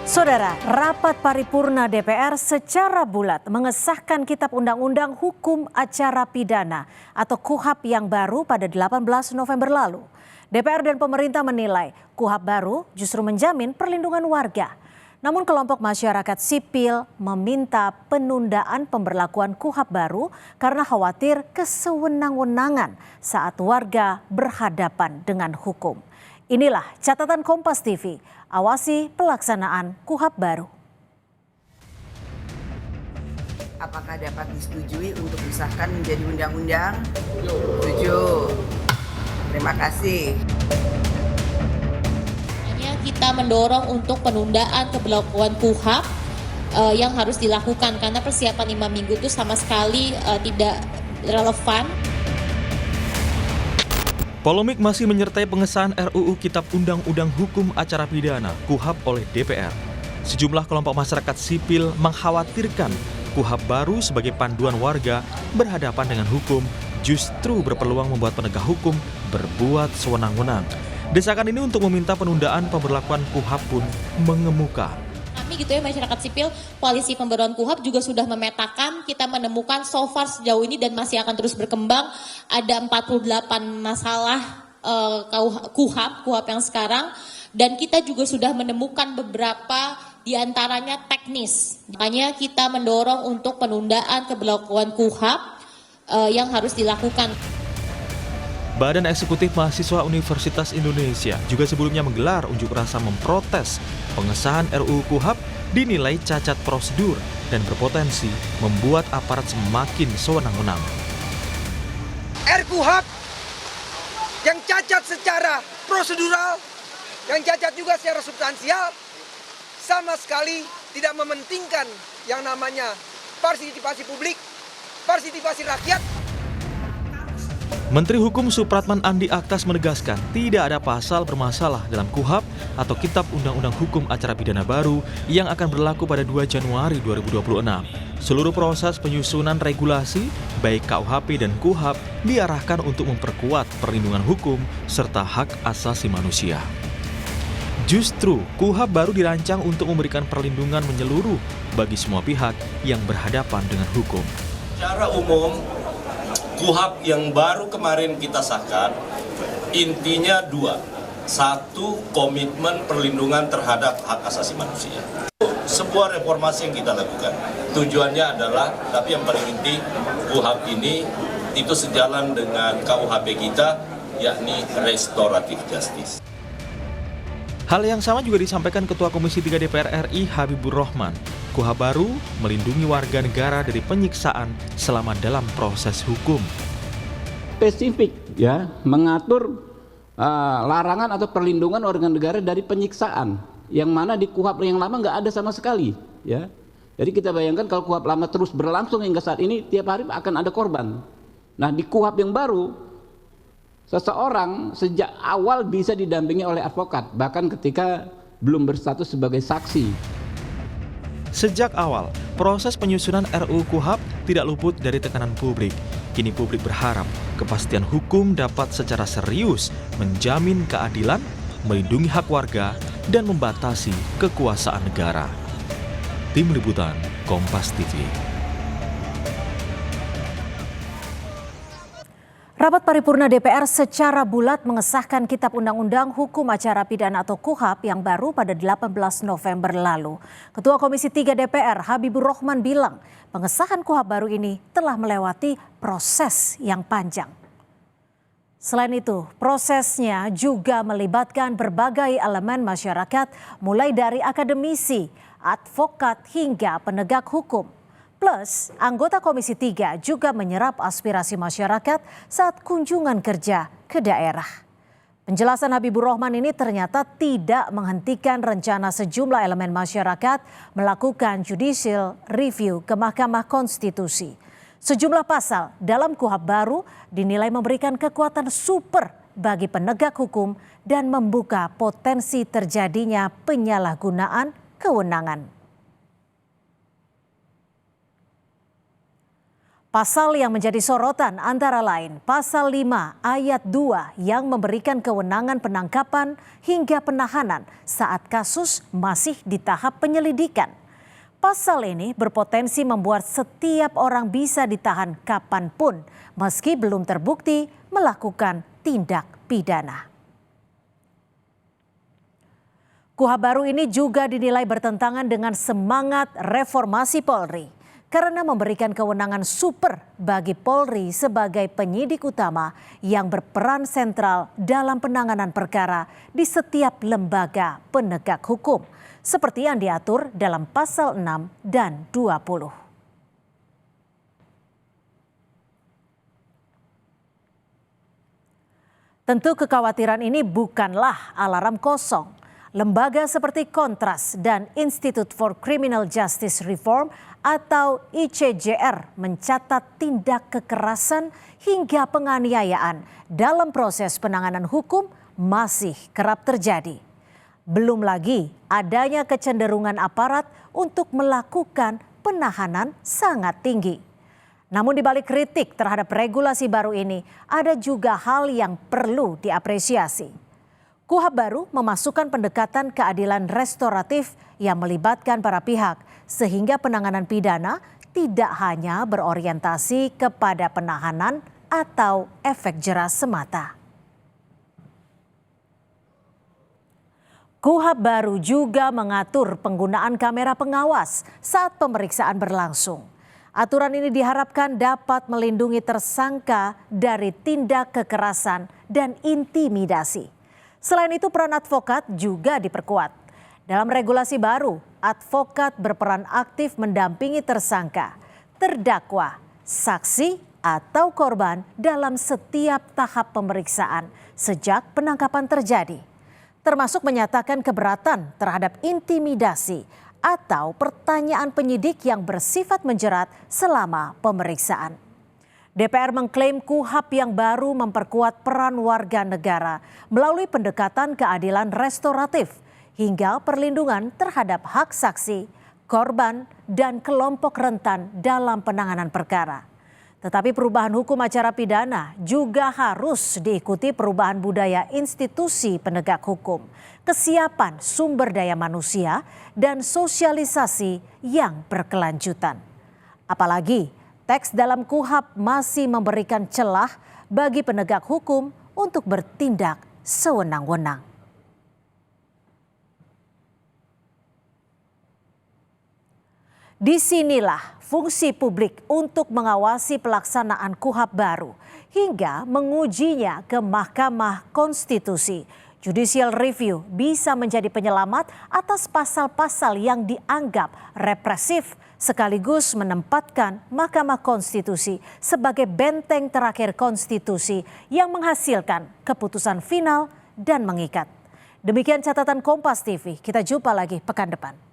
Saudara, rapat paripurna DPR secara bulat mengesahkan Kitab Undang-Undang Hukum Acara Pidana atau KUHAP yang baru pada 18 November lalu. DPR dan pemerintah menilai KUHAP baru justru menjamin perlindungan warga. Namun kelompok masyarakat sipil meminta penundaan pemberlakuan KUHAP baru karena khawatir kesewenang-wenangan saat warga berhadapan dengan hukum. Inilah catatan Kompas TV, awasi pelaksanaan KUHAP baru. Apakah dapat disetujui untuk disahkan menjadi undang-undang? Setuju. Terima kasih. Kita mendorong untuk penundaan keberlakuan KUHAP yang harus dilakukan karena persiapan 5 minggu itu sama sekali tidak relevan. Polemik masih menyertai pengesahan RUU Kitab Undang-Undang Hukum Acara Pidana (KUHAP) oleh DPR. Sejumlah kelompok masyarakat sipil mengkhawatirkan KUHAP baru sebagai panduan warga berhadapan dengan hukum justru berpeluang membuat penegak hukum berbuat sewenang-wenang. Desakan ini untuk meminta penundaan pemberlakuan KUHAP pun mengemuka. Kami gitu ya, masyarakat sipil, koalisi pembaruan KUHAP juga sudah memetakan, kita menemukan so far sejauh ini dan masih akan terus berkembang, ada 48 masalah KUHAP yang sekarang, dan kita juga sudah menemukan beberapa diantaranya teknis. Makanya kita mendorong untuk penundaan keberlakuan KUHAP yang harus dilakukan. Badan Eksekutif Mahasiswa Universitas Indonesia juga sebelumnya menggelar unjuk rasa memprotes pengesahan RUU KUHAP dinilai cacat prosedur dan berpotensi membuat aparat semakin sewenang-wenang. RKUHAP yang cacat secara prosedural, yang cacat juga secara substansial, sama sekali tidak mementingkan yang namanya partisipasi publik, partisipasi rakyat. Menteri Hukum Supratman Andi Aktas menegaskan tidak ada pasal bermasalah dalam KUHAP atau Kitab Undang-Undang Hukum Acara Pidana baru yang akan berlaku pada 2 Januari 2026. Seluruh proses penyusunan regulasi, baik KUHP dan KUHAP, diarahkan untuk memperkuat perlindungan hukum serta hak asasi manusia. Justru, KUHAP baru dirancang untuk memberikan perlindungan menyeluruh bagi semua pihak yang berhadapan dengan hukum. Secara umum, KUHAP yang baru kemarin kita sahkan, intinya 2. 1, komitmen perlindungan terhadap hak asasi manusia. Sebuah reformasi yang kita lakukan. Tujuannya adalah, tapi yang paling inti, KUHAP ini itu sejalan dengan KUHP kita, yakni restoratif justice. Hal yang sama juga disampaikan Ketua Komisi 3 DPR RI Habibur Rahman. KUHAP baru melindungi warga negara dari penyiksaan selama dalam proses hukum. Spesifik ya, mengatur larangan atau perlindungan warga negara dari penyiksaan, yang mana di KUHAP yang lama nggak ada sama sekali ya. Jadi kita bayangkan kalau KUHAP lama terus berlangsung hingga saat ini, tiap hari akan ada korban. Nah, di KUHAP yang baru, seseorang sejak awal bisa didampingi oleh advokat, bahkan ketika belum berstatus sebagai saksi. Sejak awal, proses penyusunan RUU KUHAP tidak luput dari tekanan publik. Kini publik berharap kepastian hukum dapat secara serius menjamin keadilan, melindungi hak warga, dan membatasi kekuasaan negara. Tim Liputan Kompas TV. Rapat paripurna DPR secara bulat mengesahkan Kitab Undang-Undang Hukum Acara Pidana atau KUHAP yang baru pada 18 November lalu. Ketua Komisi 3 DPR Habibur Rahman bilang pengesahan KUHAP baru ini telah melewati proses yang panjang. Selain itu, prosesnya juga melibatkan berbagai elemen masyarakat mulai dari akademisi, advokat hingga penegak hukum. Plus, anggota Komisi 3 juga menyerap aspirasi masyarakat saat kunjungan kerja ke daerah. Penjelasan Habibur Rahman ini ternyata tidak menghentikan rencana sejumlah elemen masyarakat melakukan judicial review ke Mahkamah Konstitusi. Sejumlah pasal dalam KUHAP baru dinilai memberikan kekuatan super bagi penegak hukum dan membuka potensi terjadinya penyalahgunaan kewenangan. Pasal yang menjadi sorotan antara lain Pasal 5 ayat 2 yang memberikan kewenangan penangkapan hingga penahanan saat kasus masih di tahap penyelidikan. Pasal ini berpotensi membuat setiap orang bisa ditahan kapanpun meski belum terbukti melakukan tindak pidana. KUHP baru ini juga dinilai bertentangan dengan semangat reformasi Polri karena memberikan kewenangan super bagi Polri sebagai penyidik utama yang berperan sentral dalam penanganan perkara di setiap lembaga penegak hukum, seperti yang diatur dalam pasal 6 dan 20. Tentu kekhawatiran ini bukanlah alarm kosong. Lembaga seperti Kontras dan Institute for Criminal Justice Reform atau ICJR mencatat tindak kekerasan hingga penganiayaan dalam proses penanganan hukum masih kerap terjadi. Belum lagi adanya kecenderungan aparat untuk melakukan penahanan sangat tinggi. Namun di balik kritik terhadap regulasi baru ini, ada juga hal yang perlu diapresiasi. KUHP baru memasukkan pendekatan keadilan restoratif yang melibatkan para pihak, sehingga penanganan pidana tidak hanya berorientasi kepada penahanan atau efek jera semata. KUHP baru juga mengatur penggunaan kamera pengawas saat pemeriksaan berlangsung. Aturan ini diharapkan dapat melindungi tersangka dari tindak kekerasan dan intimidasi. Selain itu, peran advokat juga diperkuat. Dalam regulasi baru, advokat berperan aktif mendampingi tersangka, terdakwa, saksi, atau korban dalam setiap tahap pemeriksaan sejak penangkapan terjadi, termasuk menyatakan keberatan terhadap intimidasi atau pertanyaan penyidik yang bersifat menjerat selama pemeriksaan. DPR mengklaim KUHP yang baru memperkuat peran warga negara melalui pendekatan keadilan restoratif hingga perlindungan terhadap hak saksi, korban, dan kelompok rentan dalam penanganan perkara. Tetapi perubahan hukum acara pidana juga harus diikuti perubahan budaya institusi penegak hukum, kesiapan sumber daya manusia, dan sosialisasi yang berkelanjutan. Apalagi teks dalam KUHP masih memberikan celah bagi penegak hukum untuk bertindak sewenang-wenang. Disinilah fungsi publik untuk mengawasi pelaksanaan KUHP baru hingga mengujinya ke Mahkamah Konstitusi. Judicial review bisa menjadi penyelamat atas pasal-pasal yang dianggap represif, sekaligus menempatkan Mahkamah Konstitusi sebagai benteng terakhir konstitusi yang menghasilkan keputusan final dan mengikat. Demikian catatan Kompas TV, kita jumpa lagi pekan depan.